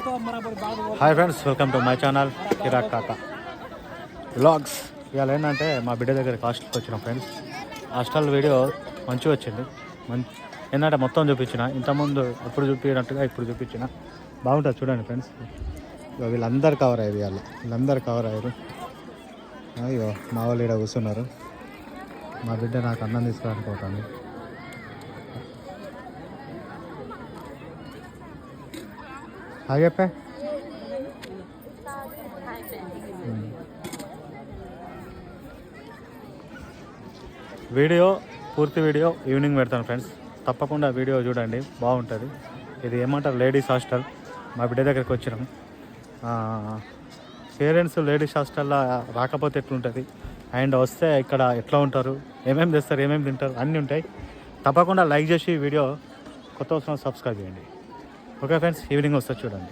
Hi friends, welcome to my channel Kiraak Kaka vlogs. ఇవాళ ఏంటంటే మా బిడ్డ దగ్గరికి హాస్టల్కి వచ్చిన ఫ్రెండ్స్. హాస్టల్ వీడియో మంచిగా వచ్చింది. ఏంటంటే మొత్తం చూపించిన, ఇంతకుముందు అప్పుడు చూపించినట్టుగా ఇప్పుడు చూపించిన. బాగుంటుంది చూడండి ఫ్రెండ్స్. వీళ్ళందరూ కవర్ అయ్యారు, వీళ్ళందరూ కవర్ అయ్యారు. అయ్యో మా వాళ్ళు ఇక్కడ కూర్చున్నారు. మా బిడ్డ నాకు అన్నం తీసుకోవాలనుకుంటాను. హాయ్ చెప్పే. పూర్తి వీడియో ఈవినింగ్ పెడతాను ఫ్రెండ్స్. తప్పకుండా వీడియో చూడండి, బాగుంటుంది. ఇది ఏమంటారు, లేడీస్ హాస్టల్. మా బిడ్డ దగ్గరికి వచ్చినాం. పేరెంట్స్ లేడీస్ హాస్టల్లో రాకపోతే ఎట్లుంటుంది, అండ్ వస్తే ఇక్కడ ఎట్లా ఉంటారు, ఏమేమి చేస్తారు, ఏమేమి తింటారు, అన్నీ ఉంటాయి. తప్పకుండా లైక్ చేసి వీడియో కొత్త వస్తున్న సబ్స్క్రైబ్ చేయండి. ఓకే ఫ్రెండ్స్, ఈవినింగ్ వస్తే చూడండి.